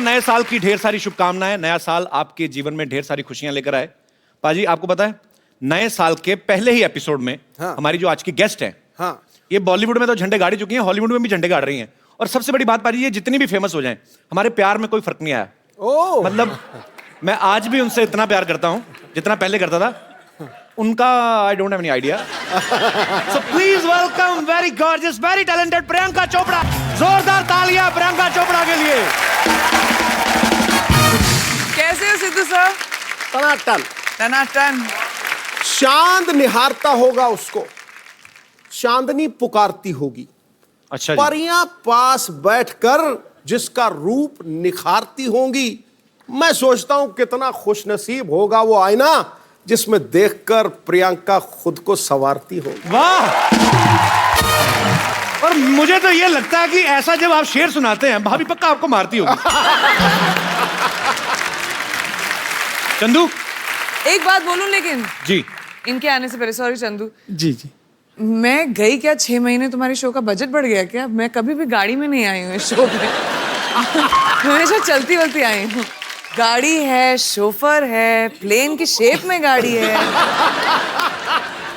नए साल की ढेर सारी शुभकामनाएं। नया साल आपके जीवन में ढेर सारी खुशियां लेकर आए। पाजी, आपको पता है नए साल के पहले ही एपिसोड में हमारी जो आज की गेस्ट है, ये बॉलीवुड में तो झंडे गाड़ी चुकी हैं, हॉलीवुड में भी झंडे गाड़ रही हैं। और सबसे बड़ी बात पाजी, ये जितनी भी फेमस हो जाएं, हमारे प्यार में कोई फर्क नहीं आया। मतलब मैं आज भी उनसे इतना प्यार करता हूं जितना पहले करता था। उनका I don't have any idea. So please welcome very gorgeous, very talented Priyanka Chopra. जोरदार तालियां प्रियंका चोपड़ा के लिए। कैसे हो सिद्धू सर? टनाटन टनाटन। चांद निहारता होगा उसको, चांदनी पुकारती होगी। अच्छा जी। परियां पास बैठकर जिसका रूप निखारती होंगी। मैं सोचता हूं कितना खुशनसीब होगा वो आईना जिसमें देखकर प्रियंका खुद को संवारती होगी। वाह। और मुझे तो ये लगता है कि ऐसा जब आप शेर सुनाते हैं, भाभी पक्का आपको मारती होगी। चंदू, एक बात बोलूं लेकिन जी, इनके आने से पहले, सॉरी चंदू जी जी। मैं गई क्या 6 महीने, तुम्हारे शो का बजट बढ़ गया क्या? मैं कभी भी गाड़ी में नहीं आई हूँ इस शो पे। हमेशा चलती वलती आई हूँ। गाड़ी है, शोफर है, प्लेन की शेप में गाड़ी है।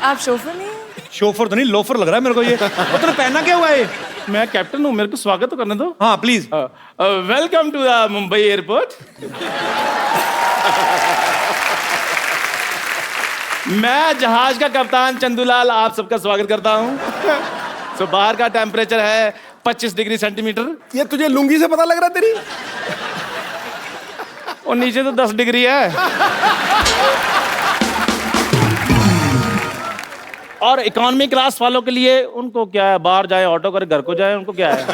आप शोफर नहीं है? शोफर तो नहीं, लोफर लग रहा है मेरे को ये। और तूने पहना क्या हुआ है? मैं कैप्टन हूँ, मेरे को स्वागत तो करने दो। हाँ please. Welcome to the Mumbai airport. मैं जहाज का कप्तान चंदूलाल आप सबका स्वागत करता हूँ। तो बाहर का टेम्परेचर है 25 डिग्री सेंटीमीटर ये तुझे लुंगी से पता लग रहा है तेरी? और नीचे तो 10 डिग्री है। और इकोनॉमी क्लास वालों के लिए उनको क्या है, बाहर जाए ऑटो करे घर को जाए, उनको क्या है।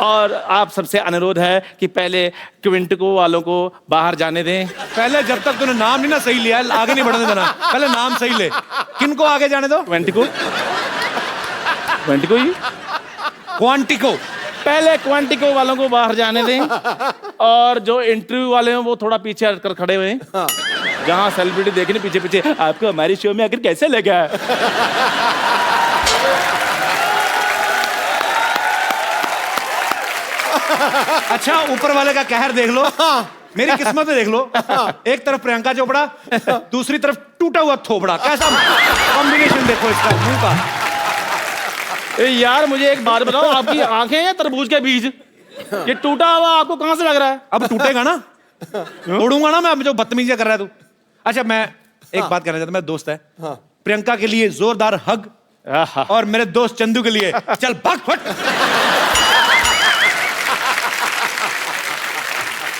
और आप सबसे अनुरोध है कि पहले क्विंटिको वालों को बाहर जाने दें। पहले जब तक तूने नाम नहीं ना सही लिया, आगे नहीं बढ़ने देना। पहले नाम सही ले। किनको आगे जाने दो? क्विंटिको, क्विंटिको ही, क्वांटिको। पहले क्वांटिको वालों को बाहर जाने दें। और जो इंटरव्यू वाले हैं वो थोड़ा पीछे हटकर खड़े हुए हैं। जहां सेलिब्रिटी देखने पीछे पीछे, आपको हमारी शो में आखिर कैसे लगा? अच्छा, ऊपर वाले का कहर देख लो। मेरी किस्मत में देख लो। एक तरफ प्रियंका चोपड़ा, दूसरी तरफ टूटा हुआ थोबड़ा। कैसा कॉम्बिनेशन देखो इसका मुंह का। यार मुझे एक बात बताओ, आपकी आंखें हैं तरबूज के बीज? ये टूटा हुआ आपको कहां से लग रहा है? अब टूटेगा ना, तोड़ूंगा ना मैं। अब जो बदतमीजी कर रहा है तू। अच्छा, मैं एक बात कहना चाहता हूं। मेरा दोस्त है, प्रियंका के लिए जोरदार हग। और मेरे दोस्त चंदू के लिए चल भाग फट।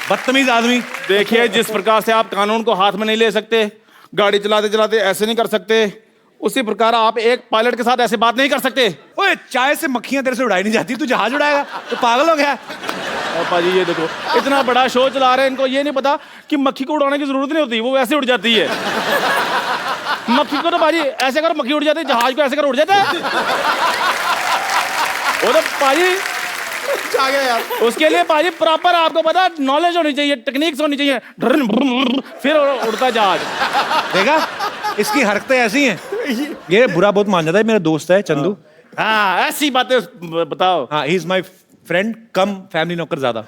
बदतमीज आदमी। देखिए, जिस प्रकार से आप कानून को हाथ में नहीं ले सकते, गाड़ी चलाते चलाते ऐसे नहीं कर सकते, उसी प्रकार आप एक पायलट के साथ ऐसे बात नहीं कर सकते। ओए, चाय से मक्खियां तेरे से उड़ाई नहीं जाती, तू जहाज उड़ाएगा? तो पागल हो गया। और पाजी ये देखो, इतना बड़ा शो चला रहे हैं, इनको ये नहीं पता कि मक्खी को उड़ाने की जरूरत नहीं होती, वो वैसे उड़ जाती है। मक्खी को तो पाजी ऐसे कर मक्खी उड़ जाती है, जहाज को ऐसे कर उड़ जाता है। वो तो पाजी आ गया यार। उसके लिए पाजी प्रॉपर आपको पता नॉलेज होनी चाहिए, टेक्निक्स होनी चाहिए, फिर उड़ता जहाज। देखा, इसकी हरकतें ऐसी हैं। ये बुरा बहुत मान जाता है। मेरा दोस्त है चंदू। हाँ, ऐसी बातें बताओ। हाँ, he is my friend come family नौकर ज्यादा।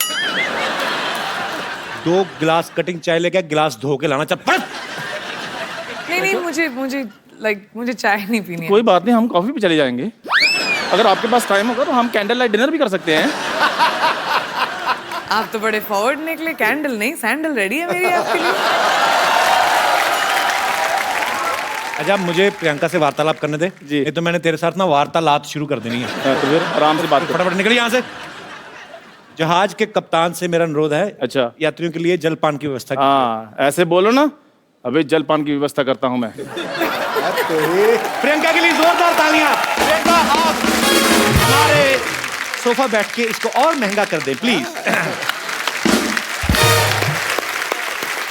2 गिलास कटिंग चाय लेके गिलास धो के लाना। चल पड़। नहीं, मुझे चाय नहीं पीनी है। कोई बात नहीं, हम कॉफी पे चले जाएंगे। अगर आपके पास टाइम होगा तो हम कैंडल लाइट डिनर भी कर सकते हैं। आप तो बड़े फॉरवर्ड निकले। कैंडल नहीं, सैंडल रेडी है मेरी आपके लिए। अच्छा, मुझे प्रियंका से वार्तालाप करने दे जी। ये तो मैंने तेरे साथ ना वार्तालाप शुरू कर देनी है। तो फिर आराम से बात करो। फटाफट निकल यहाँ से। जहाज के कप्तान से मेरा अनुरोध है, अच्छा, यात्रियों के लिए जलपान की व्यवस्था। हाँ, ऐसे बोलो ना। अभी जलपान की व्यवस्था करता हूँ मैं। प्रियंका के लिए जोरदार तालियां। प्रियंका, आप हमारे सोफा बैठ के इसको और महंगा कर दें प्लीज।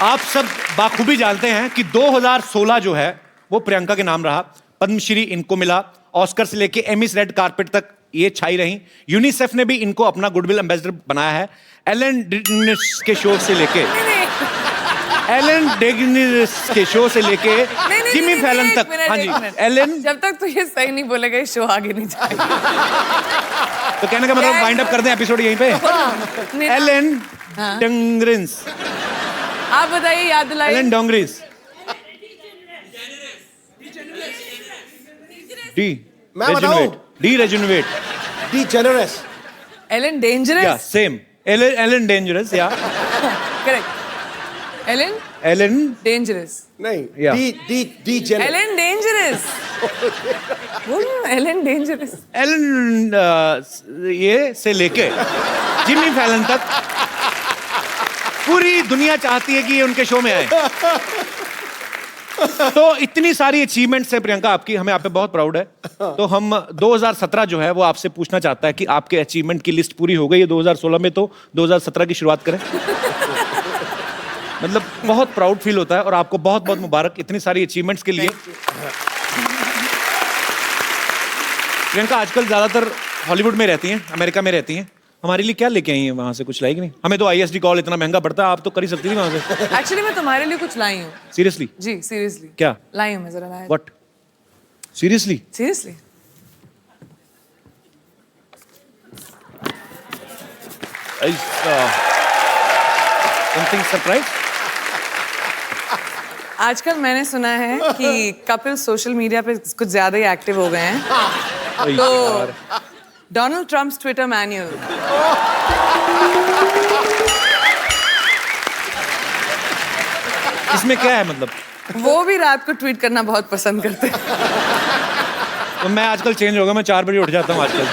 आप सब बाखूबी जानते हैं कि 2016 जो है वो प्रियंका के नाम रहा। पद्मश्री इनको मिला, ऑस्कर से लेके एमिस रेड कारपेट तक ये छाई रही। यूनिसेफ ने भी इनको अपना गुडविल एम्बेसडर बनाया है। एलन डेगेनिस के शो से लेके जिमी फैलन तक। हाँ जी, एलन। जब तक तू ये सही नहीं बोलेगा, ये शो आगे नहीं जाएगा। तो कहने का मतलब वाइंड अप कर दें एपिसोड यहीं पे। नहीं, एलन हाँ। डंग्रिंस, आप बताइए, याद दिलाइए। एलन डोंग्रिस, डी मैं बताऊं? The rejuvenate, the generous. एलन या डेंजरस। सेम, एलन डेंजरस, या करेक्ट। एलन डेंजरस। नहीं, या। The generous. एलन डेंजरस। बोलो एलन डेंजरस। एलन ये से लेके जिमी फैलन तक पूरी दुनिया चाहती है कि ये उनके शो में आए। तो इतनी सारी अचीवमेंट्स है प्रियंका आपकी, हमें आप पे बहुत प्राउड है। तो हम 2017 जो है वो आपसे पूछना चाहता है कि आपके अचीवमेंट की लिस्ट पूरी हो गई है 2016 में, तो 2017 की शुरुआत करें। मतलब बहुत प्राउड फील होता है और आपको बहुत बहुत मुबारक इतनी सारी अचीवमेंट्स के लिए। प्रियंका आजकल ज्यादातर हॉलीवुड में रहती हैं, अमेरिका में रहती हैं। हमारे लिए क्या लेके आई हैं वहां से? कुछ लाई कि नहीं? हमें तो ISD कॉल इतना महंगा पड़ता है, आप तो कर ही सकती थी वहां से। एक्चुअली मैं तुम्हारे लिए कुछ लाई हूँ। सीरियसली? जी सीरियसली। क्या लाई हूँ मैं? जरा लाई। What? Seriously? Seriously. Something surprise? आजकल मैंने सुना है कि कपिल सोशल मीडिया पे कुछ ज्यादा ही एक्टिव हो गए हैं। तो डोनाल्ड ट्रम्प्स ट्विटर मैन्युअल, इसमें क्या है मतलब? वो भी रात को ट्वीट करना बहुत पसंद करते हैं। तो मैं आजकल चेंज हो गया, मैं 4 बजे उठ जाता हूँ आजकल।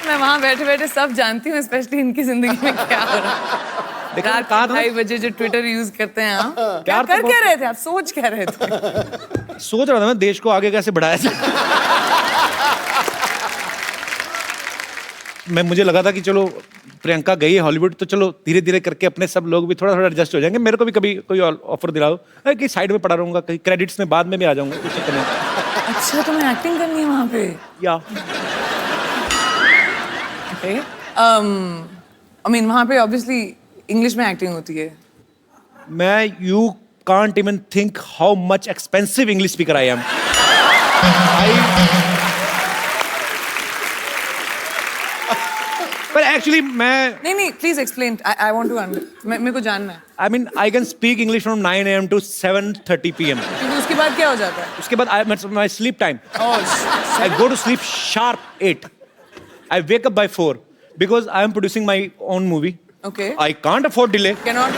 मैं वहां बैठे बैठे सब जानती हूँ, स्पेशली इनकी जिंदगी में क्या हो रहा है। लेकिन रात कहा के था 2:30 बजे जो ट्विटर यूज करते हैं आप, क्या प्यार तो कर क्या बहुत- रहे थे आप? सोच क्या रहे थे? सोच रहा था मैं देश को आगे कैसे बढ़ाया जाए। मुझे लगा था कि चलो प्रियंका गई है हॉलीवुड, तो चलो धीरे धीरे करके अपने सब लोग भी थोड़ा थोड़ा एडजस्ट हो जाएंगे। मेरे को भी कभी कोई ऑफर दिलाओ, कि साइड में पड़ा रहूंगा, कहीं क्रेडिट्स में बाद में भी आ जाऊंगा, कुछ चक्कर नहीं। अच्छा तुम्हें एक्टिंग करनी है वहां पे? या आई मीन वहां पे ऑब्वियसली इंग्लिश में एक्टिंग होती है। मैं you can't even think how much expensive English speaker I am. पर एक्चुअली मैं नहीं please explain, I want to मेरे को जानना है। I mean, I can speak English from 9 a.m. to 7:30 p.m. क्योंकि उसके बाद क्या हो जाता है? उसके बाद my sleep time. I go to sleep sharp 8. I wake up by 4 because I am producing my own movie. Okay. I can't afford delay. Cannot.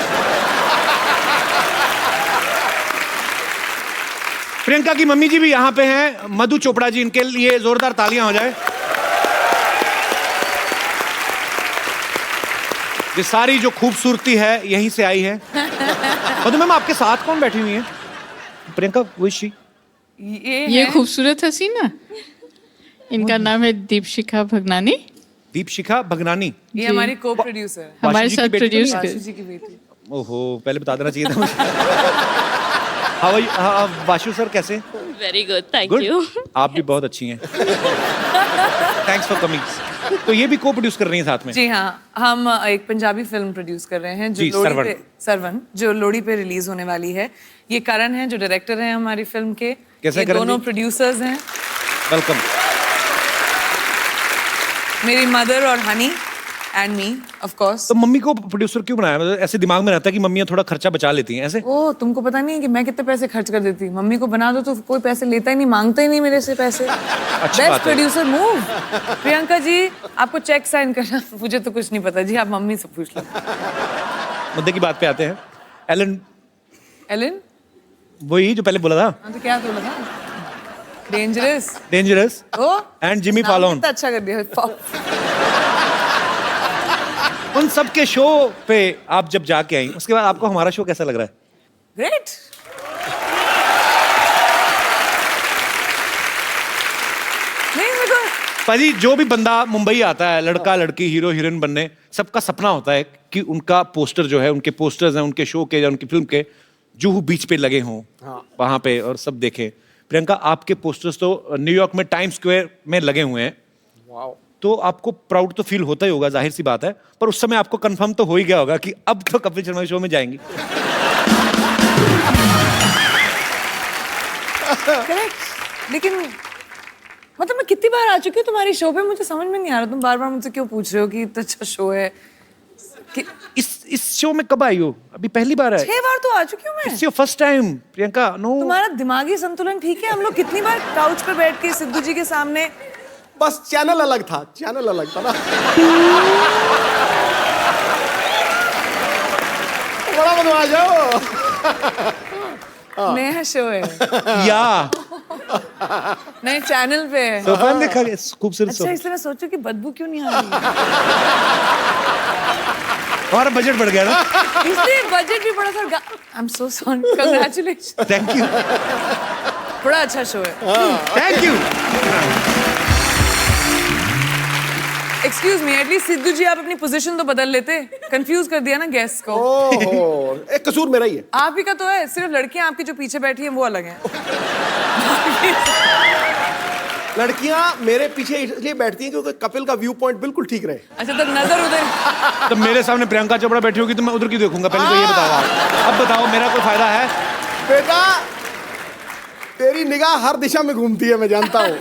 Priyanka की मम्मी जी भी यहाँ पे हैं, मधु चोपड़ा जी, इनके लिए जोरदार तालियां हो जाए। ये सारी जो खूबसूरती है यहीं से आई है। मधु मैम आपके साथ कौन बैठी हुई है? प्रियंका वो शी? ये खूबसूरत हसीना, इनका नाम है दीपशिखा भगनानी। दीपशिखा भगनानी? ये हमारी को प्रोड्यूसर है। हमारे वाशु जी साथ की बेटी तो प्रोड्यूस नहीं? वाशु जी की बेटी। ओहो, पहले बता देना चाहिए था मुझे। वाशु सर कैसे? Very good, thank good. You. आप भी बहुत अच्छी हैं। Thanks for coming. तो ये भी को प्रोड्यूस कर रही हैं साथ में? जी हाँ, हम एक पंजाबी फिल्म प्रोड्यूस कर रहे हैं जो जी, लोहड़ी सरवन। पे सरवन जो लोहड़ी पे रिलीज होने वाली है। ये करण है जो डायरेक्टर हैं हमारी फिल्म के। कैसे ये करण दोनों जी? प्रोड्यूसर्स हैं, वेलकम। मेरी मदर और honey and me of course. तो मम्मी को प्रोड्यूसर क्यों बनाया? मतलब ऐसे दिमाग में रहता है कि मम्मियाँ थोड़ा खर्चा बचा लेती हैं ऐसे? ओ तुमको पता नहीं है कि मैं कितने पैसे खर्च कर देती? मम्मी को बना दो तो कोई पैसे लेता ही नहीं, मांगता ही नहीं मेरे से पैसे। बात बेस्ट है। Producer move. प्रियंका जी आपको चेक साइन करना, मुझे तो कुछ नहीं पता जी, आप मम्मी से पूछ लो। मुद्दे की बात पे आते हैं। Elon Elon? वही जो पहले बोला था, हाँ तो क्या बोला था? Dangerous. Dangerous oh and Jimmy नाम फॉलोन। कितना अच्छा कर दिया। उन सब के शो पे आप जब जाके आई, उसके बाद आपको हमारा शो कैसा लग रहा है? ग्रेट। नहीं मेरे को पाजी, जो भी बंदा मुंबई आता है, लड़का लड़की, हीरो हीरोइन बनने, सबका सपना होता है कि उनका पोस्टर जो है, उनके पोस्टर्स हैं उनके शो के या उनकी फिल्म के, जुहू बीच पे लगे हों वहां पे और सब देखें। प्रियंका आपके पोस्टर्स तो न्यूयॉर्क में टाइम स्क्वायर में लगे हुए हैं। तो आपको प्राउड तो फील होता ही होगा, जाहिर सी बात है, पर उस समय आपको कंफर्म तो हो ही गया होगा कि अब तो कपिल शर्मा शो में जाएंगी। करेक्ट, लेकिन मतलब मैं कितनी बार आ चुकी हूँ तुम्हारी शो पे, मुझे समझ में नहीं आ रहा तुम बार बार मुझसे क्यों पूछ रहे हो कि इतना अच्छा शो है। इस शो में कब आई हो? अभी पहली बार है? 6 बार तो आ चुकी हूँ मैं। It's your first time Priyanka. No, तुम्हारा दिमागी संतुलन ठीक है? हम लोग कितनी बार काउच पे बैठ के सिद्धू जी के सामने। बस चैनल अलग था, चैनल अलग था ना। बड़ा बदमाश हो। नया शो है, या नए चैनल पे है। तो फैन देखा खूबसूरत अच्छा, शो। इसलिए मैं सोचू कि बदबू क्यों नहीं आ रही। हमारा बजट बढ़ गया ना। इसलिए बजट भी बड़ा था। I am so sorry, congratulation. Thank you, बड़ा अच्छा शो है। Thank you. Excuse me, at least Sidhu ji आप अपनी पोजीशन तो बदल लेते। कंफ्यूज कर दिया ना गेस्ट को। ओहो, एक कसूर मेरा ही है। आप ही का तो है, सिर्फ लड़कियां आपकी जो पीछे बैठी हैं वो अलग हैं। लड़कियां मेरे पीछे इसलिए बैठती हैं क्योंकि कपिल का व्यू पॉइंट बिल्कुल ठीक रहे। अच्छा, तो नजर उधर। तो मेरे सामने प्रियंका चोपड़ा बैठी होगी तो मैं उधर की देखूंगा? पहले तो ये बताओ आप। अब बताओ मेरा कोई फायदा है? बेटा, तेरी निगाह हर दिशा में घूमती है, मैं जानता हूँ।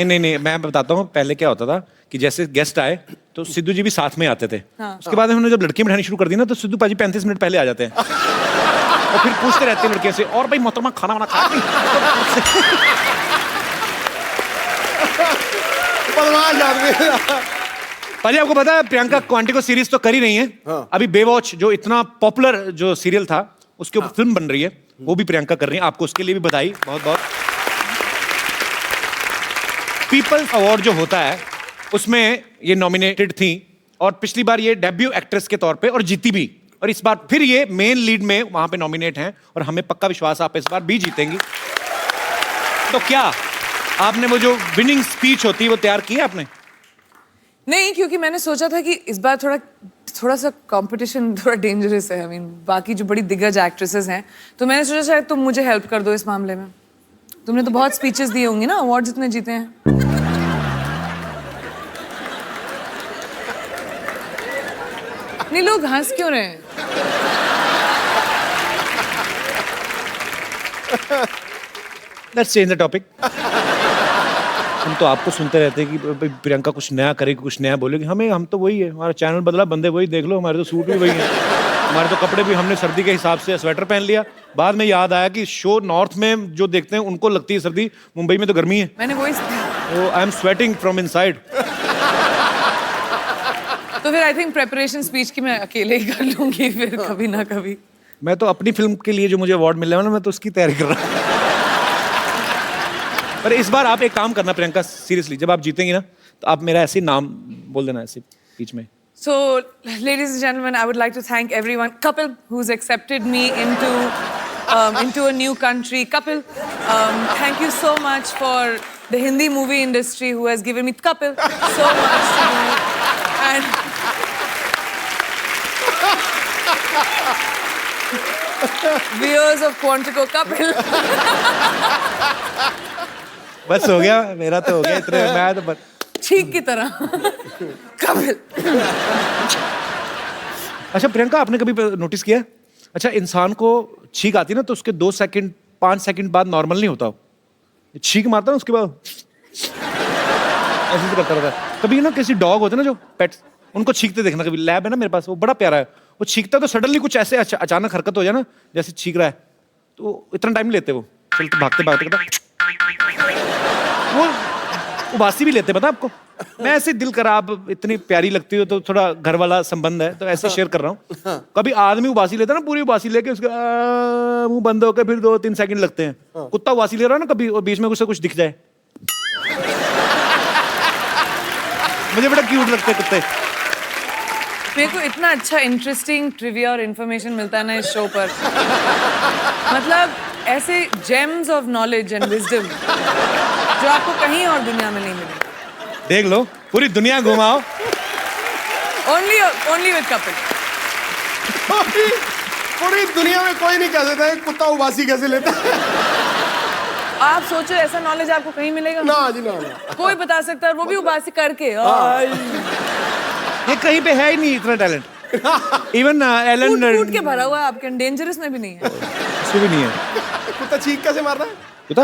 नहीं, मैं बताता हूँ। पहले क्या होता था कि जैसे गेस्ट आए तो सिद्धू जी भी साथ में आते थे। उसके बाद हमने जब लड़की बिठानी शुरू कर दी ना, तो सिद्धू पाजी 35 मिनट पहले आ जाते हैं और फिर पूछते रहते हैं लड़कियों से, और भाई मोहतरमा खाना वाना खा ली? बदमाश आदमी। पाजी आपको पता है प्रियंका क्वांटिको सीरीज तो कर ही नहीं है। अभी बेवॉच जो इतना पॉपुलर जो सीरियल था उसके ऊपर फिल्म बन रही है, वो भी प्रियंका कर रही है। आपको उसके लिए भी बधाई, बहुत बहुत। पीपल्स अवार्ड जो होता है उसमें ये नॉमिनेटेड थी और पिछली बार ये डेब्यू एक्ट्रेस के तौर पे और जीती भी, और इस बार फिर ये मेन लीड में वहां पे नॉमिनेट हैं और हमें पक्का विश्वास है आप इस बार भी जीतेंगी। तो क्या आपने वो जो विनिंग स्पीच होती है वो तैयार की है आपने? नहीं, क्योंकि मैंने सोचा था कि इस बार थोड़ा सा कंपटीशन थोड़ा डेंजरस है। आई मीन बाकी जो बड़ी दिग्गज एक्ट्रेसेस हैं, तो मैंने सोचा शायद तुम मुझे हेल्प कर दो इस मामले में। तुमने तो बहुत स्पीचेस दी होंगी ना, अवार्ड्स इतने जीते हैं। नहीं, लोग हंस क्यों रहे हैं? Let's change the topic. हम तो आपको सुनते रहते हैं कि प्रियंका कुछ नया करेगी, कुछ नया बोलेगी। हम तो वही है, हमारा चैनल बदला, बंदे वही, देख लो हमारे तो सूट भी वही हैं, हमारे तो कपड़े भी हमने सर्दी के हिसाब से स्वेटर पहन लिया। बाद में याद आया कि शो नॉर्थ में जो देखते हैं उनको लगती है सर्दी, मुंबई में तो गर्मी है। मैंने वही। I am sweating from inside. तो फिर आई थिंक प्रेपरेशन स्पीच की मैं अकेले ही कर लूंगी फिर कभी ना कभी। मैं तो अपनी फिल्म के लिए जो मुझे अवार्ड मिलने वाला, मैं तो उसकी तैयारी कर रहा हूँ। पर इस बार आप एक काम करना प्रियंका, सीरियसली, जब आप जीतेंगी ना तो आप मेरा ऐसे नाम बोल देना ऐसे बीच में। So, ladies and gentlemen, I would like to thank everyone. Kapil, who's accepted me into a new country. Kapil, thank you so much for the Hindi movie industry who has given me Kapil so much to do. And viewers of Quantico, Kapil. बस हो गया, मेरा तो हो गया इतने। मैं तो ठीक की तरह कपिल। अच्छा प्रियंका, आपने कभी नोटिस किया, अच्छा इंसान को छींक आती है ना तो उसके 2 सेकंड 5 सेकंड बाद नॉर्मल नहीं होता, छींक मारता ना उसके बाद ऐसे करता रहता है। कभी ना किसी डॉग होते ना जो पेट्स, उनको छींकते देखना, कभी लैब है ना मेरे पास, वो बड़ा प्यारा है, वो छींकता तो सडनली कुछ ऐसे अचानक हरकत हो जाए ना, जैसे छींक रहा है, तो इतना टाइम लेते वो, चलते भागते भागते वो उबासी भी लेते, पता आपको। मैं ऐसे दिल करा, आप इतनी प्यारी लगती हो तो थोड़ा घर वाला संबंध है तो ऐसे शेयर कर रहा हूँ। कभी आदमी उबासी लेता ना, पूरी उबासी लेके उसका मुंह बंद होकर फिर 2-3 सेकंड लगते हैं। कुत्ता उबासी ले रहा है ना कभी, और बीच में कुछ दिख जाए, मुझे बड़ा क्यूट लगते हैं कुत्ते। मेरे को इतना अच्छा इंटरेस्टिंग ट्रिविया और इन्फॉर्मेशन मिलता है ना इस शो पर, मतलब ऐसे James of knowledge and wisdom जो आपको कहीं और दुनिया में नहीं मिलेगी। देख लो, पूरी दुनिया घुमाओ, ओनली विद कपिल। पूरी दुनिया में कोई नहीं कह सकता है कुत्ता उबासी कैसे लेता है। आप सोचो ऐसा नॉलेज आपको कहीं मिलेगा? ना जी ना। कोई बता सकता है, वो भी उबासी करके। ये कहीं पे है ही नहीं इतना टैलेंट। इवन एलन कूट के भरा हुआ है आपके, डेंजरस में भी नहीं है। उसमें भी नहीं है। कुत्ता चीख कैसे मार रहा है? कुत्ता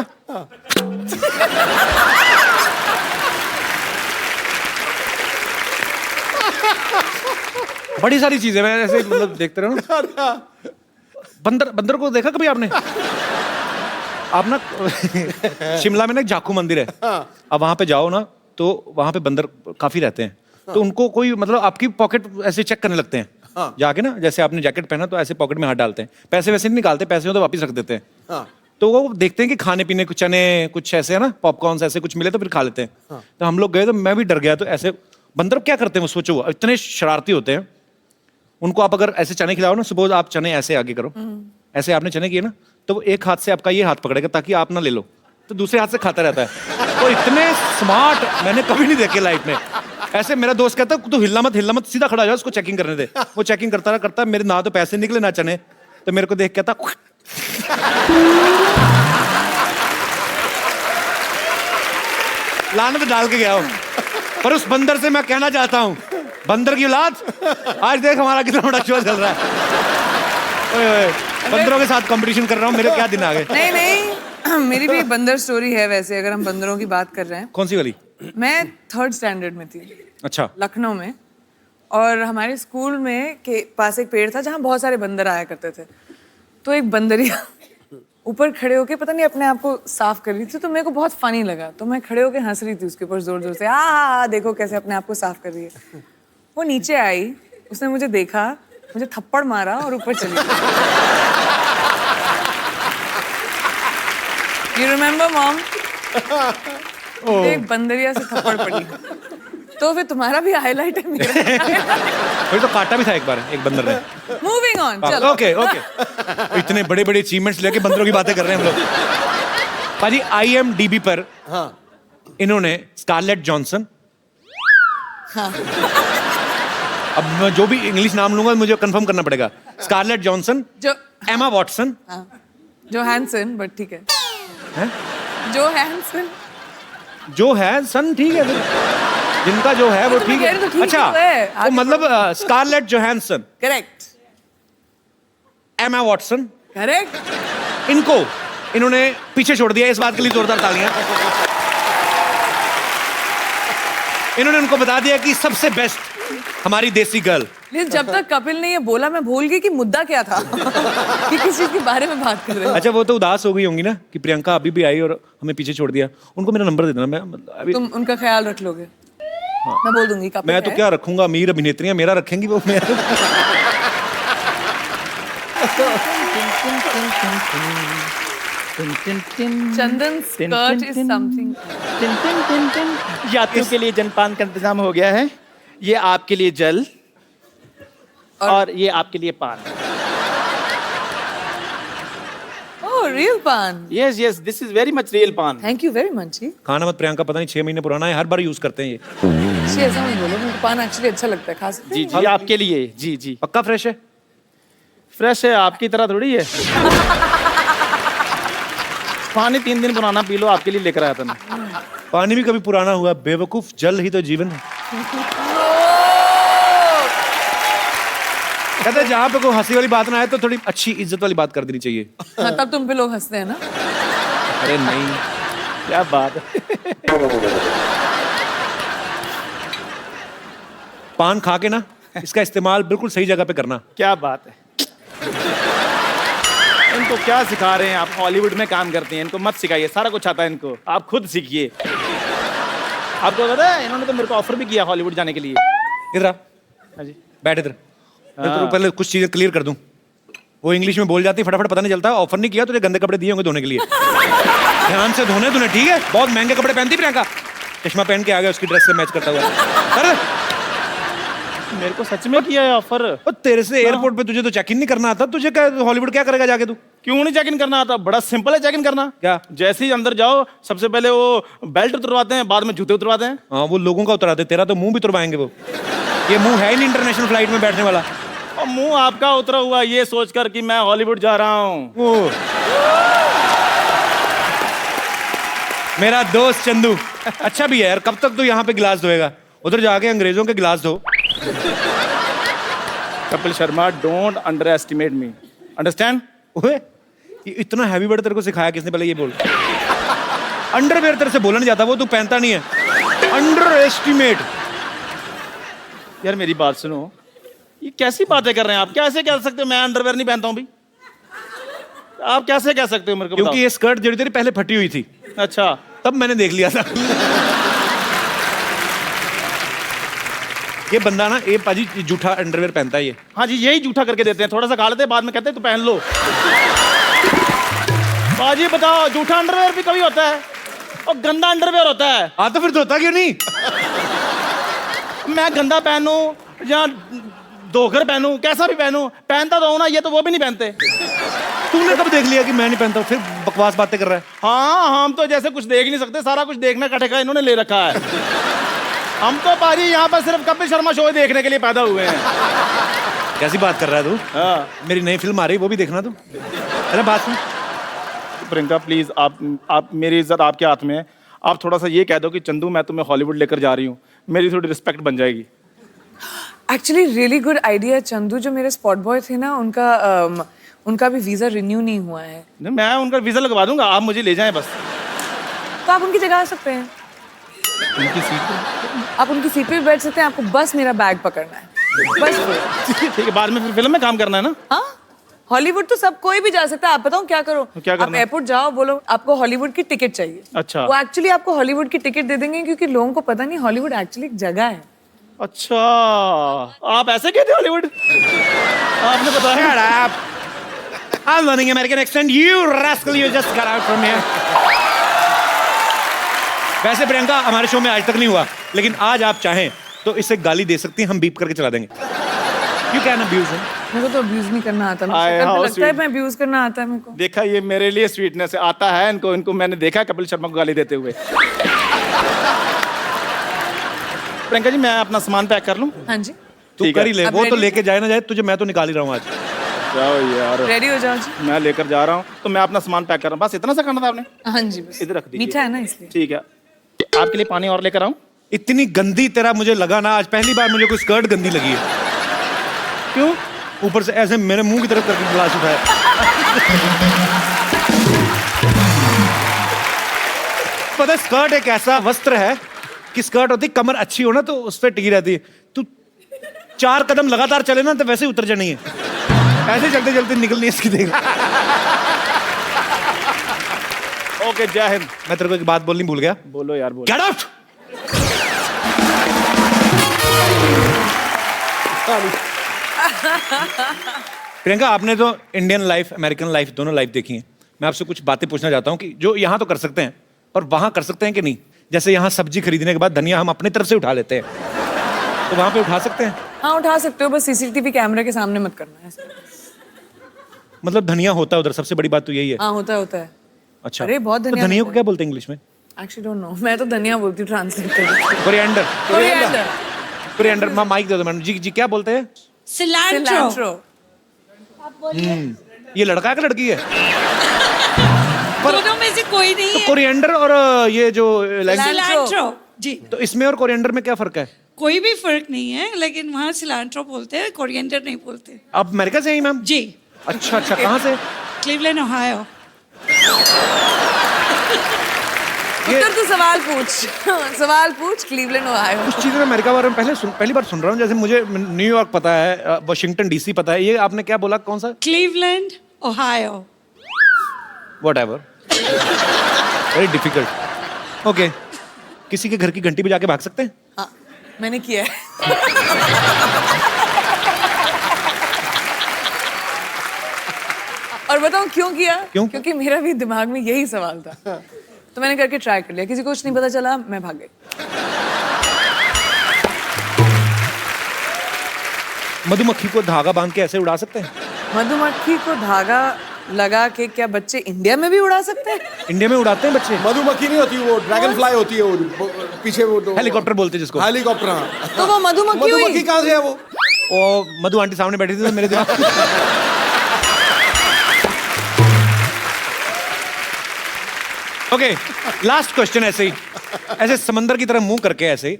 बड़ी सारी चीजें मैं ऐसे मतलब देखते रहो ना। बंदर बंदर को देखा कभी आपने? आप ना शिमला में ना एक जाखू मंदिर है, अब वहां पे जाओ ना तो वहां पे बंदर काफी रहते हैं। तो उनको कोई मतलब आपकी पॉकेट ऐसे चेक करने लगते हैं जाके ना, जैसे आपने जैकेट पहना तो ऐसे पॉकेट में हाथ डालते हैं, पैसे वैसे नहीं निकालते, पैसे हो तो वापस रख देते हैं। तो वो देखते हैं कि खाने पीने कुछ चने कुछ ऐसे है ना, पॉपकॉर्न ऐसे कुछ मिले तो फिर खा लेते हैं। तो हम लोग गए तो मैं भी डर गया। तो ऐसे बंदर क्या करते हैं वो सोचो, इतने शरारती होते हैं। उनको आप अगर ऐसे चने खिलाओ ना, सपोज आप चने ऐसे आगे करो, ऐसे आपने चने किए ना, तो वो एक हाथ से आपका ये हाथ पकड़ेगा ताकि आप ना ले लो, तो दूसरे हाथ से खाता रहता है। तो इतने स्मार्ट मैंने कभी नहीं देखे लाइफ में। ऐसे मेरा दोस्त कहता है तू हिलना मत, सीधा खड़ा हो जा, उसको चेकिंग करने दे। वो चेकिंग करता मेरे ना तो पैसे निकले ना चने, तो मेरे को देख कहता लानत डाल के गया हूं। पर उस बंदर से मैं कहना चाहता हूं, बंदर की औलाद, आज देख हमारा कितना बड़ा शो चल रहा है। ओए ओए, बंदरों के साथ कंपटीशन कर रहा हूं, मेरे क्या दिन आ गए। नहीं मेरी भी एक बंदर स्टोरी है वैसे, अगर हम बंदरों की बात कर रहे हैं। कौन सी वाली? मैं 3rd स्टैंडर्ड में थी, अच्छा, लखनऊ में, और हमारे स्कूल में के पास एक पेड़ था जहाँ बहुत सारे बंदर आया करते थे। तो एक बंदरिया ऊपर खड़े होके पता नहीं अपने आप को साफ कर रही थी, तो मेरे को बहुत फनी लगा, तो मैं खड़े होके हंस रही थी उसके ऊपर जोर जोर से, हाँ देखो कैसे अपने आप को साफ कर रही है। वो नीचे आई, उसने मुझे देखा, मुझे थप्पड़ मारा और ऊपर चली गई। You remember mom? एक बंदरिया से थप्पड़ पड़ी। तो फिर तुम्हारा भी हाईलाइट है मेरा। फिर तो काटा भी था एक बार एक बंदर ने। मूविंग ऑन, चलो। ओके ओके, इतने बड़े बड़े अचीवमेंट्स लेके बंदरों की बातें कर रहे हैं हम लोग। पाजी IMDb पर इन्होंने स्कारलेट जॉनसन, अब मैं जो भी इंग्लिश नाम लूंगा मुझे कंफर्म करना पड़ेगा, स्कारलेट जॉनसन, जो एमा वॉटसन, जो हैंसन, बट ठीक है, हैं? जो हैंसन, जो है सन, ठीक है, जिनका जो है वो तो ठीक कह रही तो है। ठीक अच्छा, ही तो है। वो मतलब Scarlett Johansson, correct Emma Watson, correct. इन्होंने पीछे छोड़ दिया। इस बात के लिए जोरदार तालियां। इन्होंने उनको बता दिया कि सबसे बेस्ट हमारी देसी गर्ल। लेकिन जब तक कपिल ने ये बोला मैं भूल गई कि मुद्दा क्या था। कि किस चीज के बारे में बात कर रहे हैं। अच्छा, वो तो उदास हो गई होंगी ना कि प्रियंका अभी भी आई और हमें पीछे छोड़ दिया। उनको मेरा नंबर दे देना, मैं अभी तुम उनका ख्याल रख लोगे। मैं बोल दूंगी कपिल मैं तो क्या रखूंगा, अमीर अभिनेत्रियां मेरा रखेंगी वो मेरा। चंदन स्कर्ट इज समथिंग। यात्रियों के लिए जलपान का इंतजाम हो गया है। ये आपके लिए जल और ये आपके लिए पान। ओह, रियल पान। Yes yes, this is very much real पान। थैंक यू वेरी मच जी। खाना मत प्रियंका, पता नहीं 6 महीने पुराना है, हर बार यूज करते हैं ये। जी ऐसा मत बोलो, मुझे पान एक्चुअली अच्छा लगता है, खा सकते जी हैं? जी, आपके लिए। जी जी, पक्का फ्रेश है? फ्रेश है, आपकी तरह थोड़ी है। पानी 3 दिन पुराना पी लो, आपके लिए लेकर आया था मैं। पानी भी कभी पुराना हुआ बेवकूफ, जल ही तो जीवन है। कहते हैं जहाँ पे कोई हंसी वाली बात ना आए तो थोड़ी अच्छी इज्जत वाली बात कर देनी चाहिए। हाँ, तब तुम पे लोग हंसते हैं ना। अरे नहीं, क्या बात है। पान खा के ना इसका इस्तेमाल बिल्कुल सही जगह पे करना। क्या बात है। इनको क्या सिखा रहे हैं आप? हॉलीवुड में काम करते हैं, इनको मत सिखाइए, सारा कुछ आता है इनको, आप खुद सीखिए। आपको पता है इन्होंने तो मेरे को ऑफर भी किया हॉलीवुड जाने के लिए। इधर आ, हाँ जी, बैठ इधर। मैं तो पहले कुछ चीजें क्लियर कर दूं। वो इंग्लिश में बोल जाती फटाफट, पता नहीं चलता। ऑफर नहीं किया, तुझे गंदे कपड़े दिए होंगे धोने के लिए। ध्यान से धोने तूने, ठीक है? बहुत महंगे कपड़े पहनती प्रियंका, चश्मा पहन के आ गया उसकी ड्रेस से मैच करता हुआ। अरे मेरे को सच में किया है ऑफर। तेरे से एयरपोर्ट पे तुझे तो चेक इन नहीं करना आता, तुझे क्या हॉलीवुड क्या करेगा जाके तू? क्यों नहीं चेक इन करना आता? बड़ा सिंपल है चेक इन करना। क्या? जैसे ही अंदर जाओ, सबसे पहले वो बेल्ट उतरवाते हैं, बाद में जूते उतरवाते हैं। हाँ, वो लोगों का उतराते, तेरा तो मुंह भी उतरवाएंगे वो। ये मुंह है ही नहीं इंटरनेशनल फ्लाइट में बैठने वाला। और मुंह आपका उतरा हुआ ये सोचकर कि मैं हॉलीवुड जा रहा हूँ। मेरा दोस्त चंदू अच्छा भी है यार। कब तक तू यहाँ पे गिलास धोएगा? उधर जाके अंग्रेजों के गिलास धो। Kapil Sharma, don't under estimate me, understand? ओए, ये इतना हैवी वर्ड तेरे को सिखाया किसने? पहले ये बोल। अंडरवेयर तेरे से बोला नहीं जाता, वो तू पहनता नहीं है। Under estimate. यार मेरी बात सुनो, ये कैसी बातें कर रहे हैं आप? कैसे कह सकते हो मैं अंडरवेयर नहीं पहनता हूँ भी? आप कैसे कह सकते हो मेरे को? क्योंकि ये स्कर्ट जो तेरी पहले फटी हुई थी, अच्छा, तब मैंने देख लिया था। ये बंदा ना, ये पाजी जूठा अंडरवेयर पहनता है ये। हाँ जी, यही जूठा करके देते हैं, थोड़ा सा खा लेते हैं, बाद में कहते हैं तू पहन लो। बाजी बताओ, जूठा अंडरवेयर भी कभी होता है और गंदा अंडरवेयर होता है। हाँ तो फिर धोता क्यों नहीं? मैं गंदा पहनूं या धोकर पहनूं, कैसा भी पहनूं, पहनता तो हूं ना, ये तो वो भी नहीं पहनते। तूने कब देख लिया कि मैं नहीं पहनता हूँ? फिर बकवास बातें कर रहा है। हाँ, हम तो जैसे कुछ देख ही नहीं सकते, सारा कुछ देखने का ठेका इन्होंने ले रखा है। हम तो पाजी यहाँ पर सिर्फ कपिल शर्मा शो देखने के लिए पैदा हुए हैं। कैसी बात कर रहा है तू? हाँ। मेरी नई फिल्म आ रही, वो भी देखना तू। अरे बात सुन। प्रियंका प्लीज, आप मेरी इज्जत आपके हाथ में है। आप थोड़ा सा ये कह दो कि चंदू मैं तुम्हें हॉलीवुड लेकर जा रही हूँ, मेरी थोड़ी रिस्पेक्ट बन जाएगी। Actually really good idea. Chandu जो मेरे स्पॉट बॉय थे ना, उनका भी वीजा रिन्यू नहीं हुआ है। मैं उनका वीजा लगवा दूंगा, आप मुझे ले जाएं बस। तो आप उनकी जगह आ सकते हैं। उनकी सीट पर? आप उनकी सीट पे बैठ सकते हैं, आपको बस मेरा बैग पकड़ना है, बस। ठीक है, बाद में फिर फिल्म में काम करना है ना? हाँ, हॉलीवुड तो सब कोई भी जा सकता है। आप बताओ क्या करो? क्या करना? आप एयरपोर्ट जाओ, बोलो आपको हॉलीवुड की टिकट चाहिए। अच्छा। वो एक्चुअली आपको हॉलीवुड की टिकट दे देंगे, क्योंकि लोगों को पता नहीं हॉलीवुड एक्चुअली एक जगह है। अच्छा, आप ऐसे कहते हो हॉलीवुड? आपने बताया। Shut up. I'm learning American accent. You rascal, you just got out from here. वैसे प्रियंका हमारे शो में आज तक नहीं हुआ, लेकिन आज आप चाहें तो इसे गाली दे सकती हैं, हम बीप करके चला देंगे। You can abuse him. मेरे को तो अब्यूज नहीं करना आता। आए, मेरे को how लगता है sweet. मैं अब्यूज करना आता है मेरे को। देखा, ये मेरे लिए स्वीटनेस आता है इनको मैंने देखा है कपिल शर्मा को गाली देते हुए। प्रियंका जी, मैं अपना सामान पैक कर लूं? हाँ जी, तू ठीक कर है। ही ले, अब वो तो ready? लेके जाए ना जाए, तुझे मैं तो निकाल ही रहा हूँ आज। जाओ यार, रेडी हो जाओ जी। मैं लेकर जा रहा हूँ, तो मैं अपना सामान पैक कर रहा हूँ। बस इतना सा करना था आपने? हाँ जी, बस। इधर रख दीजिए। मीठा है ना इसलिए। ठीक है, आपके लिए पानी और लेकर आऊं? इतनी गंदी तेरा मुझे लगा ना, आज पहली बार मुझे कोई स्कर्ट गंदी लगी है। क्यों? ऊपर से ऐसे मेरे मुंह की तरफ करके गिलास उठाया। पता है, स्कर्ट एक ऐसा वस्त्र है कि स्कर्ट होती, कमर अच्छी हो ना तो उस पर टिकी रहती है। तू 4 कदम लगातार चले ना तो वैसे ही उतर जानी है। ऐसे चलते चलते निकलनी इसकी देख। ओके, जय हिंद। मैं तेरे को एक बात बोलनी भूल गया। बोलो यार, बोलो। Get out. प्रियंका, आपने तो इंडियन लाइफ, अमेरिकन लाइफ, दोनों लाइफ देखी है। मैं आपसे कुछ बातें पूछना चाहता हूँ कि जो यहाँ तो कर सकते हैं और वहां कर सकते हैं कि नहीं। जैसे यहाँ सब्जी खरीदने के बाद धनिया हम अपनी तरफ से उठा लेते हैं, तो वहां पे उठा सकते हैं? हाँ, उठा सकते हो, बस सीसीटीवी कैमरे के सामने मत करना है। मतलब धनिया होता है उधर, सबसे बड़ी बात तो यही है। हाँ, होता है, होता है। अच्छा, अरे, बहुत तो धनिया धनिया को होता है। क्या बोलते हैं इंग्लिश में? एक्चुअली डोंट नो, मैं तो धनिया बोलती हूँ ट्रांसलेट करके। कोरिएंडर। कोरिएंडर। कोरिएंडर। माइक दे दो मैडम जी। क्या बोलते हैं? सिलैंट्रो। ये लड़का है कि लड़की है? दोनों में से कोई नहीं तो है। कोरिएंडर और ये जो सिलांट्रो जी। तो इसमें और कोरिएंडर में क्या फर्क है? कोई भी फर्क नहीं है, लेकिन वहाँ सिलांट्रो बोलते हैं, कोरिएंडर नहीं बोलते। आप अमेरिका से हैं मैम? जी। अच्छा, कहाँ से? Cleveland, Ohio. उत्तर तू सवाल पूछ। सवाल पूछ। Cleveland, Ohio. कुछ चीजें अमेरिका बारे में पहली बार सुन रहा हूँ। जैसे मुझे न्यूयॉर्क पता है, वाशिंगटन डीसी पता है, ये आपने क्या बोला, कौन सा? Cleveland, Ohio. Whatever. Very difficult. Okay. किसी के घर की घंटी बजा के भाग सकते हैं? हाँ, मैंने किया है। और बताऊं क्यों किया? क्यों? क्योंकि मेरा भी दिमाग में यही सवाल था, तो मैंने करके ट्राई कर लिया। किसी को कुछ नहीं पता चला, मैं भाग गई। मधुमक्खी को धागा बांध के ऐसे उड़ा सकते हैं? मधुमक्खी को धागा लगा के क्या बच्चे इंडिया में भी उड़ा सकते हैं? इंडिया में उड़ाते हैं बच्चे। मधुमक्खी नहीं होती, वो ड्रैगन फ्लाई होती है, वो पीछे वो हेलीकॉप्टर बोलते हैं जिसको। हेलीकॉप्टर। हाँ। तो वो मधुमक्खी हुई। मधुमक्खी कहाँ से है वो? ओ, मधु आंटी सामने बैठी थी तो मेरे दिमाग ओके, लास्ट क्वेश्चन ऐसे ही, ऐसे समंदर की तरह मुंह करके ऐसे ही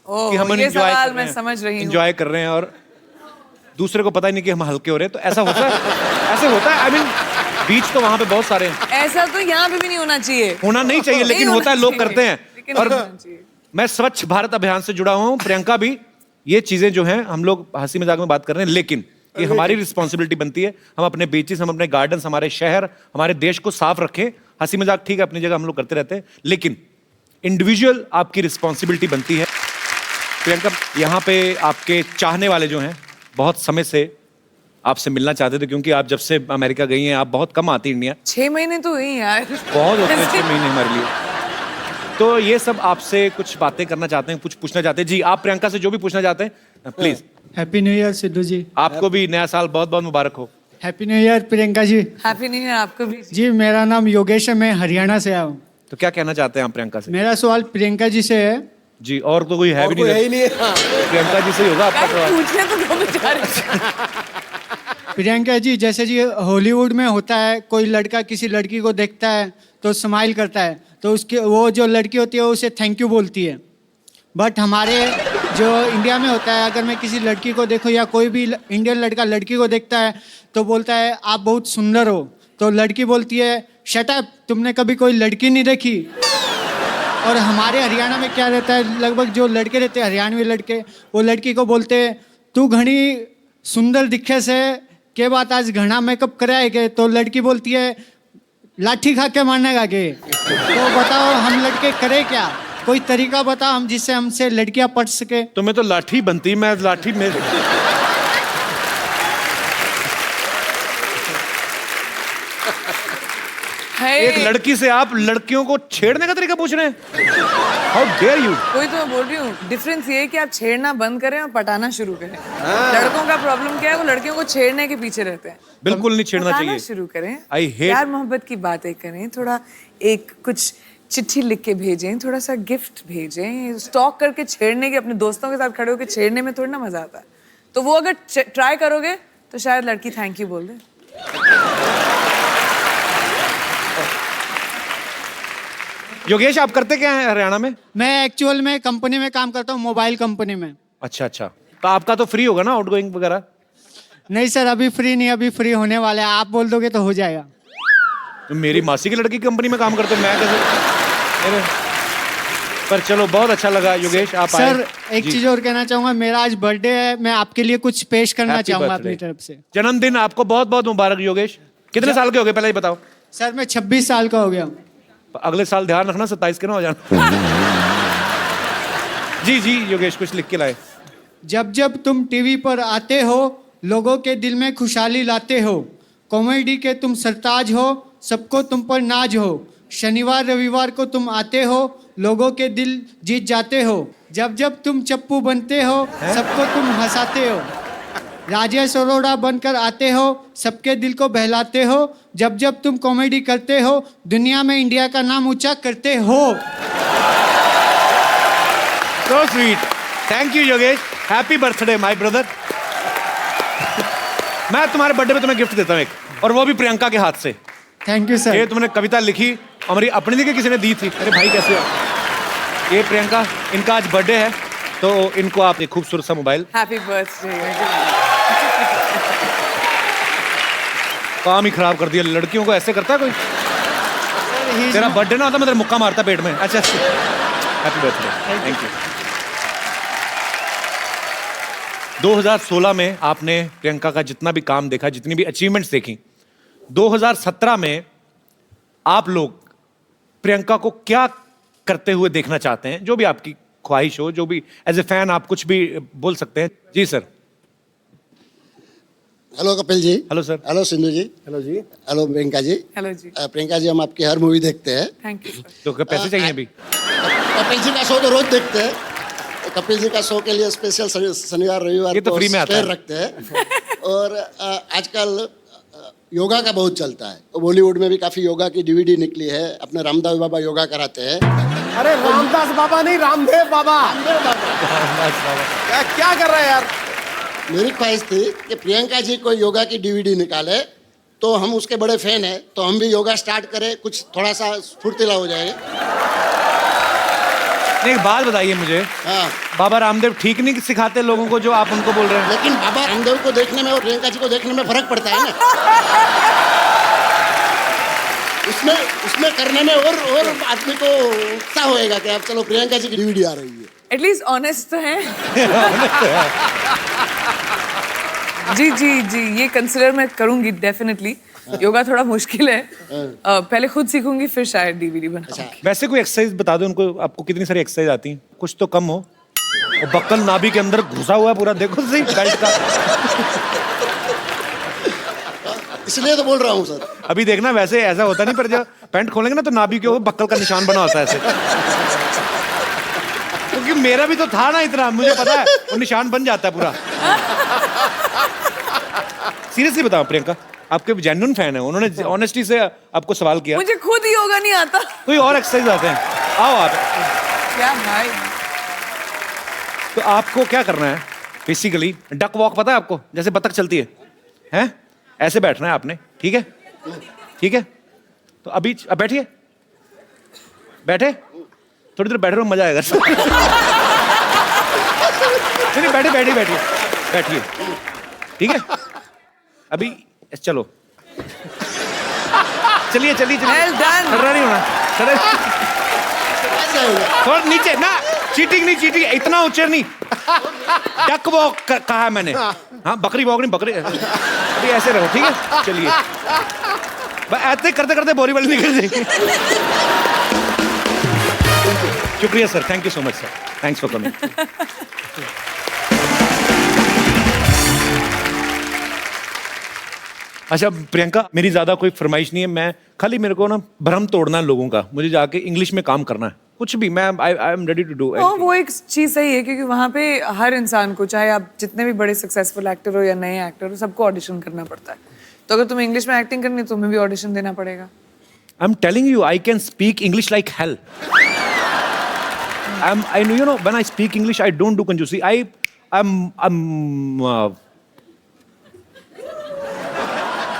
ओह, कि हम ये enjoy सवाल कर मैं रहे हैं, समझ रही हूँ। enjoy कर रहे हैं और दूसरे को पता ही नहीं कि हम हल्के हो रहे हैं, तो ऐसा होता है? ऐसे होता है? आई मीन बीच तो वहां पे बहुत सारे हैं। ऐसा तो यहाँ पे भी नहीं होना चाहिए। होना नहीं चाहिए, नहीं लेकिन होना होता है, लोग चाहिए, करते हैं। लेकिन और होना चाहिए। मैं स्वच्छ भारत अभियान से जुड़ा हुआ हूँ, प्रियंका भी, ये चीजें जो हैं हम लोग हंसी मजाक में बात कर रहे हैं, लेकिन ये हमारी रिस्पॉन्सिबिलिटी बनती है, हम अपने बीचेस, हम अपने गार्डन्स, हमारे शहर, हमारे देश को साफ रखें। हंसी मजाक ठीक है अपनी जगह हम लोग करते रहते हैं, लेकिन इंडिविजुअल आपकी रिस्पॉन्सिबिलिटी बनती है। प्रियंका, यहाँ पे आपके चाहने वाले जो हैं बहुत समय से आपसे मिलना चाहते थे, क्योंकि आप जब से अमेरिका गई हैं आप बहुत कम आती इंडिया। 6 महीने तो हुई यार। बहुत होते हैं 6 महीने हमारे लिए। तो ये सब आपसे कुछ बातें करना चाहते हैं, कुछ पूछना चाहते हैं। जी, आप प्रियंका से जो भी पूछना चाहते हैं please. Happy new year Sidhu ji. आपको भी नया साल बहुत बहुत मुबारक हो। Happy new year Priyanka ji. Happy new year आपको भी। जी, मेरा नाम योगेश है, मैं हरियाणा से आया हूँ। तो क्या कहना चाहते हैं आप प्रियंका से? मेरा सवाल प्रियंका जी से है। जी, और तो कोई है भी कोई है ही नहीं, नहीं है। प्रियंका जी से ही होगा आपका सवाल। पूछने तो दो बेचारे। प्रियंका जी, जैसे जी हॉलीवुड में होता है, कोई लड़का किसी लड़की को देखता है तो स्माइल करता है, तो उसके वो जो लड़की होती है वो उसे थैंक यू बोलती है। बट हमारे जो इंडिया में होता है, अगर मैं किसी लड़की को देखूं या कोई भी इंडियन लड़का लड़की को देखता है तो बोलता है आप बहुत सुंदर हो, तो लड़की बोलती है शट अप, तुमने कभी कोई लड़की नहीं देखी। और हमारे हरियाणा में क्या रहता है, लगभग जो लड़के रहते हैं हरियाणवी लड़के, वो लड़की को बोलते हैं तू घनी सुंदर दिखे से के बात आज घना मेकअप कराए के, तो लड़की बोलती है लाठी खा के मारने का के। तो बताओ हम लड़के करें क्या, कोई तरीका बताओ हम जिससे हमसे लड़कियां पढ़ सके। तो मैं तो लाठी बनती, मैं लाठी में एक लड़की से आप लड़कियों को छेड़ने का तरीका पूछ रहे हैं? How dare you. कोई तो मैं बोल रही हूँ, डिफरेंस ये है कि आप छेड़ना बंद करें और पटाना शुरू करें। लड़कों का प्रॉब्लम क्या है, वो लड़कियों को छेड़ने के पीछे रहते हैं। बिल्कुल नहीं छेड़ना पटाना चाहिए। शुरू करें, I hate- प्यार मोहब्बत की बातें करें, थोड़ा एक कुछ चिट्ठी लिख के भेजें, थोड़ा सा गिफ्ट भेजें। स्टॉक करके छेड़ने के, अपने दोस्तों के साथ खड़े होकर छेड़ने में थोड़ा ना मजा आता है। तो वो अगर ट्राई करोगे तो शायद लड़की थैंक यू बोल दे। योगेश, आप करते क्या हैं हरियाणा में? मैं एक्चुअल में कंपनी में काम करता हूँ, मोबाइल कंपनी में। अच्छा अच्छा, तो आपका तो फ्री होगा ना आउटगोइंग वगैरह? नहीं सर, अभी फ्री नहीं, अभी फ्री होने वाला है, आप बोल दोगे तो हो जाएगा। तो मेरी मासी की लड़की की कंपनी में काम करते हैं, मैं कैसे? पर चलो, बहुत अच्छा लगा योगेश आप आए। सर एक जी। चीज और कहना चाहूंगा, मेरा आज बर्थडे है, मैं आपके लिए कुछ पेश करना Happy चाहूंगा birthday। अपनी तरफ से। जन्मदिन आपको बहुत बहुत मुबारक योगेश। कितने साल के हो गए पहले ये बताओ? सर मैं 26 साल का हो गया हूँ। अगले साल ध्यान रखना 27 के ना हो जाना। जी जी योगेश, कुछ लिख के लाए। जब जब तुम टीवी पर आते हो, लोगों के दिल में खुशहाली लाते हो, कॉमेडी के तुम सरताज हो, सबको तुम पर नाज हो, शनिवार रविवार को तुम आते हो, लोगों के दिल जीत जाते हो, जब जब तुम चप्पू बनते हो, सबको तुम हंसाते हो, राजेश अरोड़ा बनकर आते हो, सबके दिल को बहलाते हो, जब जब तुम कॉमेडी करते हो, दुनिया में इंडिया का नाम ऊंचा करते हो। So sweet, thank you Yogesh, happy birthday my brother. मैं तुम्हारे बर्थडे पे तुम्हें गिफ्ट देता हूँ एक, और वो भी प्रियंका के हाथ से। Thank you sir. ये तुमने कविता लिखी, हमारी अपनी लिखी, किसी ने दी थी। अरे भाई कैसे हो? ये प्रियंका, इनका आज बर्थडे है, तो इनको आप एक खूबसूरत सा मोबाइल। Happy birthday. काम ही खराब कर दिया, लड़कियों को ऐसे करता है कोई? तेरा बर्थडे ना होता मैं तेरा मुक्का मारता पेट में। अच्छा, हैप्पी बर्थडे, थैंक यू। 2016 में आपने प्रियंका का जितना भी काम देखा, जितनी भी अचीवमेंट्स देखी, 2017 में आप लोग प्रियंका को क्या करते हुए देखना चाहते हैं? जो भी आपकी ख्वाहिश हो, जो भी एज ए फैन आप कुछ भी बोल सकते हैं। जी sir. Hello Kapil ji. Hello sir. Hello Sindhu ji. Hello जी। हेलो प्रियंका जी। हेलो जी। प्रियंका जी, हम आपकी हर मूवी देखते हैं। Thank you. तो पैसे चाहिए अभी? कपिल जी का शो तो रोज देखते हैं। कपिल जी का शो के लिए स्पेशल शनिवार रविवार ये तो को फ्री में आता है। स्पेयर रखते हैं। और आजकल योगा का बहुत चलता है, तो बॉलीवुड में भी काफी योगा की डीवीडी निकली है। अपने रामदेव बाबा योगा कराते हैं। अरे रामदास बाबा नहीं, रामदेव बाबा। क्या कर रहे हैं यार? मेरी ख्वाहिश थी कि प्रियंका जी कोई योगा की डीवीडी निकाले, तो हम उसके बड़े फैन हैं, तो हम भी योगा स्टार्ट करें, कुछ थोड़ा सा फुर्तीला हो जाए। एक बात बताइए मुझे, हाँ, बाबा रामदेव ठीक नहीं सिखाते लोगों को जो आप उनको बोल रहे हैं? लेकिन बाबा रामदेव को देखने में और प्रियंका जी को देखने में फर्क पड़ता है ना। उसमें करने में और आदमी को उत्साह होएगा कि अब चलो प्रियंका जी की डीवीडी आ रही है। एटलीस्ट ऑनेस्ट तो है। जी जी जी, ये कंसिडर मैं करूंगी डेफिनेटली। योगा थोड़ा मुश्किल है, पहले खुद सीखूंगी फिर शायद डीवीडी बनाऊंगी। वैसे कोई एक्सरसाइज बता दो उनको, आपको कितनी सारी एक्सरसाइज आती हैं? कुछ तो कम हो। और बक्कल नाभि के अंदर घुसा हुआ है पूरा, देखो सही बेल्ट का। इसलिए तो बोल रहा हूँ सर। अभी देखना, वैसे ऐसा होता नहीं, पर जब पैंट खोलेंगे ना तो नाभि के ऊपर बक्कल का निशान बना होता है ऐसे। क्योंकि मेरा भी तो था ना इतना, मुझे पता है, वो निशान बन जाता है पूरा। सीरियसली बताओ प्रियंका, आपके जेन्युइन फैन है, उन्होंने ऑनेस्टी से आपको सवाल किया। मुझे खुद ही योगा नहीं आता। कोई और एक्सरसाइज आते हैं? आओ आप। क्या भाई? तो आपको क्या करना है बेसिकली? डक वॉक पता है आपको, जैसे बतख चलती है, हैं? ऐसे बैठना है आपने, ठीक है? ठीक है, तो अभी अब बैठिए, बैठे, थोड़ी देर बैठे रहो, मजा आएगा। चलिए बैठे, बैठिए बैठिए बैठिए, ठीक है? अभी चलो, चलिए चलिए चलिए। Well done. चल रहा नहीं होना, चले थोड़ा नीचे ना, चीटिंग नहीं, चीटिंग इतना ऊंचे नहीं। डक वॉक कहा है मैंने, हाँ बकरी वॉक नहीं, बकरी। अभी ऐसे रहो, ठीक है? चलिए, ऐसे करते करते बोरी वाली निकल जाएगी। शुक्रिया sir, thank you so much sir, thanks for coming. अच्छा प्रियंका, मेरी ज्यादा कोई फरमाइश नहीं है, मैं खाली मेरे को ना भ्रम तोड़ना है लोगों का, मुझे जाके इंग्लिश में काम करना है, कुछ भी, मैं I am ready to do. वो एक चीज सही है, क्योंकि वहाँ पे हर इंसान को, चाहे आप जितने भी बड़े सक्सेसफुल एक्टर हो या नए एक्टर हो, सबको ऑडिशन करना पड़ता है। तो अगर तुम्हें इंग्लिश में एक्टिंग करनी है, तुम्हें भी ऑडिशन देना पड़ेगा। आई am telling you, I can speak English like hell. I know, you know, when I speak English, I don't do कंजूसी।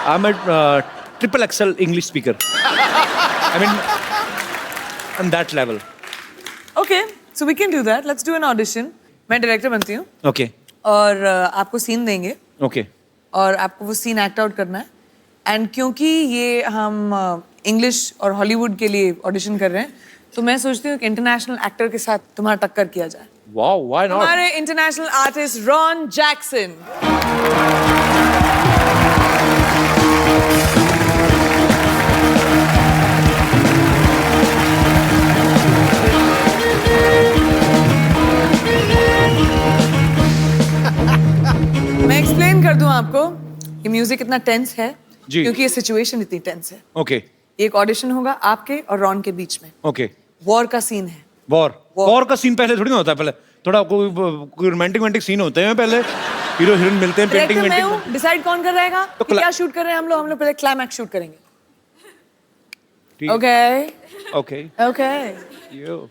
I'm a triple XL English speaker. I mean, on that level. Okay, so we can do that. Let's do an audition. मैं director बनती हूँ। Okay. और आपको scene देंगे। Okay. और आपको वो सीन एक्ट आउट करना है। एंड क्योंकि ये हम इंग्लिश और हॉलीवुड के लिए ऑडिशन कर रहे हैं, तो मैं सोचती हूँ कि इंटरनेशनल एक्टर के साथ तुम्हारा टक्कर किया जाए। Wow, why not? हमारे इंटरनेशनल आर्टिस्ट रॉन जैक्सन। मैं एक्सप्लेन कर दूं आपको, ये म्यूजिक इतना टेंस है जी, क्योंकि ये सिचुएशन इतनी टेंस है। Okay. एक ऑडिशन होगा आपके और रॉन के बीच में। Okay. वॉर का सीन है। वॉर का सीन पहले थोड़ी ना होता है, पहले थोड़ा कोई रोमांटिक सीन होते हैं, पहले हीरो हीरोइन मिलते हैं, पेंटिंग मैं हूँ, डिसाइड कौन कर रहेगा तो कि क्या शूट कर रहे हैं हम लोग पहले क्लाइमैक्स शूट करेंगे। Okay okay okay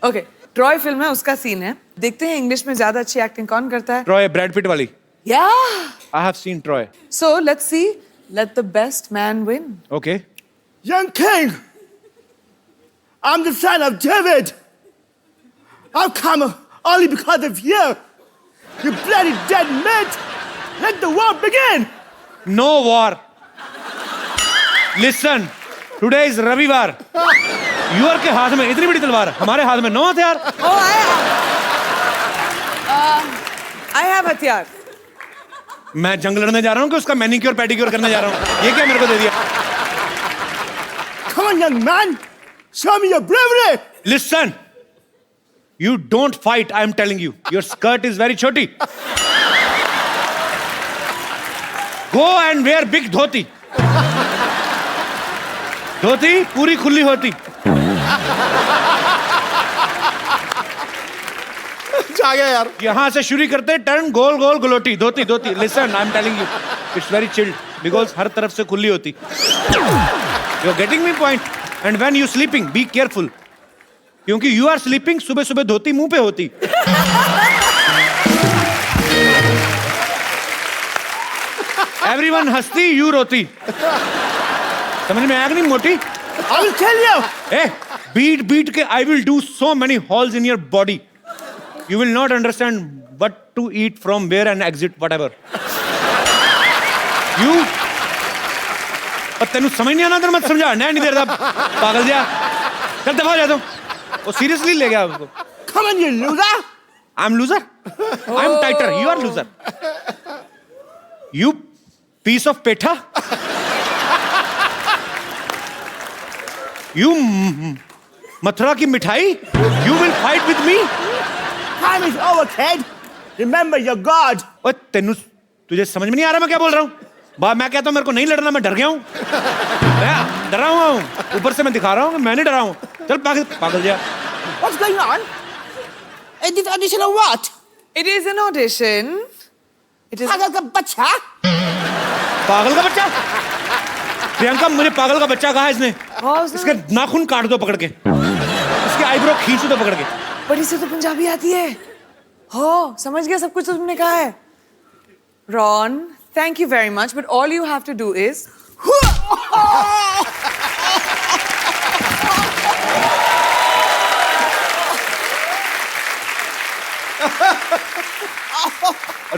okay. Troy film है, उसका सीन है। देखते हैं इंग्लिश में ज्यादा अच्छी एक्टिंग कौन करता है। ट्रॉय ब्रैड पिट वाली। Yeah. I have seen Troy. So let's see. Let the best man win. Okay. Young king, I'm the son of David. I've come only because of you. You bloody dead meat. Let the war begin. No war. Listen. Today is Ravivar. Your के हाथ में इतनी बड़ी तलवार, हमारे हाथ में 9 हथियार। Oh, I have हथियार। मैं जंग लड़ने जा रहा हूँ कि उसका मैनिक्योर पेडिक्योर करने जा रहा हूँ? ये क्या मेरे को दे दिया? Come on, young man. Show me your bravery. Listen. You don't fight, I am telling you. Your skirt is very choti. Go and wear big dhoti. धोती पूरी खुली होती। आ गया यार। यहाँ से शुरू करते टर्न गोल गोल गलोटी धोती धोती। Listen, I am telling you, it's very chilled because हर तरफ से खुली होती। You are getting me point? And when you sleeping be careful, क्योंकि यू आर स्लीपिंग, सुबह सुबह धोती मुंह पे होती। एवरीवन हंसती, यू रोती। समझ में आया कि नहीं मोटी? I will tell you. A, beat के I will do so many holes in your body. You will not understand what to eat from where and exit whatever. You तेनू समझ नहीं आना, तेरे मत समझा नहीं देर तक पागल जा। चल दफा जा तू। वो सीरियसली ले गया उसको। Come on, you loser. I am loser, I am tighter, you are loser, you piece of petha, you Mathura की मिठाई, you will fight with me. Time is over, kid. Remember your God. ओए तेनू तुझे समझ में नहीं आ रहा मैं क्या बोल रहा हूँ? मैं कहता हूँ मेरे को नहीं लड़ना, मैं डर गया हूँ, मैं डरा हुआ हूँ, ऊपर से मैं दिखा रहा हूँ कि मैं नहीं डरा हूँ। चल पागल जा। What's going on? Is this audition or what? It is an audition. It is. पागल का बच्चा? पागल का बच्चा? प्रियंका, मुझे पागल का बच्चा कहा इसने। उसने- इसके नाखून काट दो पकड़ के, इसके आईब्रो खींच दो पकड़ के। पर इसे तो पंजाबी आती है। हो, समझ गया सब कुछ तुमने कहा है। Ron, thank you very much, but all you have to do is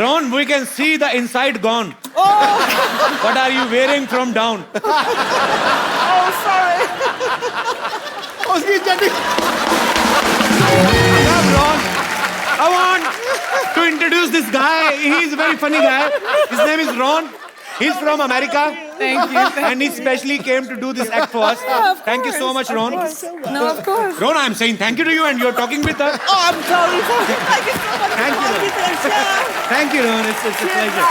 Ron, we can see the inside gone. What are you wearing from down? Oh, sorry. उसकी चड्डी Come, Ron. I want to introduce this guy. He's a very funny guy. His name is Ron. He's from America. Thank you. And he specially came to do this act for us. Thank you so much, Ron. No, of course. Ron, I'm saying thank you to you and you're talking with her. Oh, I'm sorry. Thank you so much. Thank you, Ron. Thank you, Ron. It's a pleasure.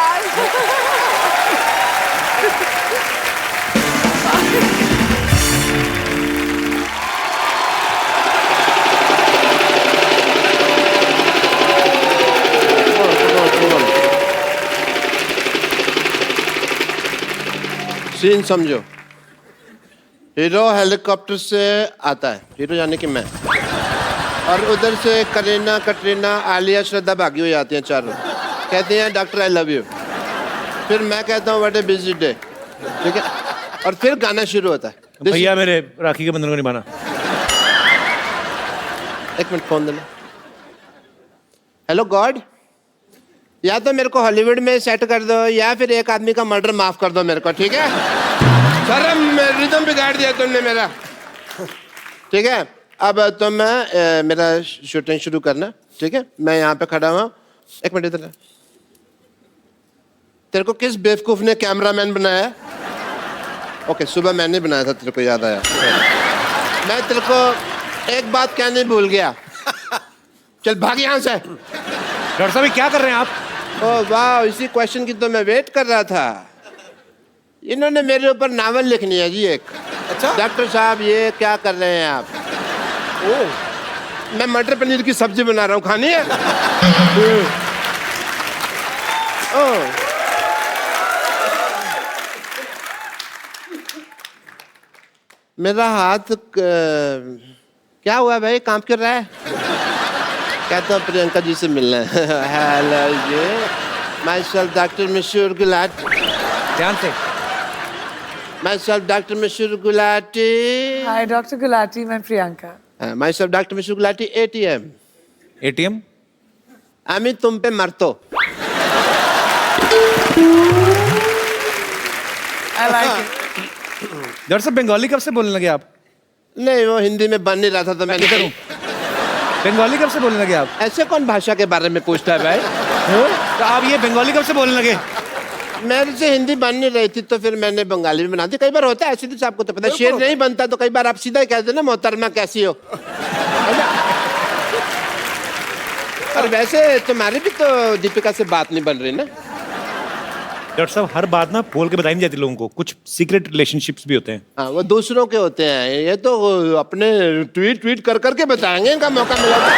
Scene समझो। Hero helicopter से आता है, hero यानी कि मैं, और उधर से करीना, कटरीना, आलिया, श्रद्धा भागी हुई आती हैं चारों, कहती हैं डॉक्टर आई लव यू। फिर मैं कहता हूँ व्हाट ए बिजी डे, ठीक है, और फिर गाना शुरू होता है। भैया मेरे राखी के बंधन को निभाना। एक मिनट फोन देना। हेलो गॉड, या तो मेरे को हॉलीवुड में सेट कर दो या फिर एक आदमी का मर्डर माफ कर दो मेरे को, ठीक है? सर रिदम बिगाड़ दिया तुमने मेरा, ठीक है? अब तो मैं मेरा शूटिंग शुरू करना, ठीक है? मैं यहाँ पे खड़ा हुआ। एक मिनट इधर। तेरे को किस बेवकूफ ने कैमरामैन बनाया? ओके, सुबह मैंने बनाया था, तेरे को याद आया। मैं तेरे को एक बात कहने भूल गया, चल भाग यहाँ से। डॉक्टर साहब क्या कर रहे हैं आप? ओह वाह, इसी क्वेश्चन की तो मैं वेट कर रहा था। इन्होंने मेरे ऊपर नावल लिखनी है जी एक। अच्छा डॉक्टर साहब, ये क्या कर रहे हैं आप? ओह, मैं मटर पनीर की सब्जी बना रहा हूँ, खानी है? ओह, मेरा हाथ क्या हुआ भाई, काम कर रहा है? कहता हूँ प्रियंका जी से मिलना है। Hello ji, myself doctor Mashoor Gulati. ध्यान से। My self doctor Mashoor Gulati. Hi, Dr. Gulati. मैं Priyanka. My self doctor Mashoor Gulati. ATM. ATM? আমি तुम पे मरतो। I like it. डॉक्टर साहब बंगाली कब से बोलने लगे आप? नहीं, वो हिंदी में बन नहीं रहा था तो मैं किधर हूँ? बंगाली कब से बोलने लगे आप? ऐसे कौन भाषा के बारे में पूछता है भाई? तो आप ये बंगाली कब से बोलने लगे? मेरे से हिंदी बन नहीं रही थी तो फिर मैंने बंगाली में बना दी। कई बार होता है ऐसे, तो आपको तो पता है, शेर नहीं बनता तो कई बार आप सीधा ही कहते ना मोहतरमा कैसी हो। और वैसे तुम्हारी भी तो दीपिका से बात नहीं बन रही ना। डॉक्टर साहब हर बात ना बोल के बताई नहीं जाती लोगों को, कुछ सीक्रेट रिलेशनशिप्स भी होते हैं। हाँ, वो दूसरों के होते हैं, ये तो अपने ट्वीट कर करके बताएंगे, इनका मौका मिला तो।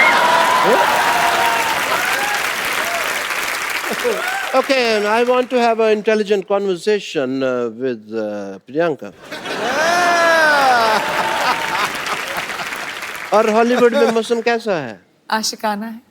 Okay, I want to have an intelligent conversation with Priyanka. और हॉलीवुड में मौसम कैसा है? आशिकाना है।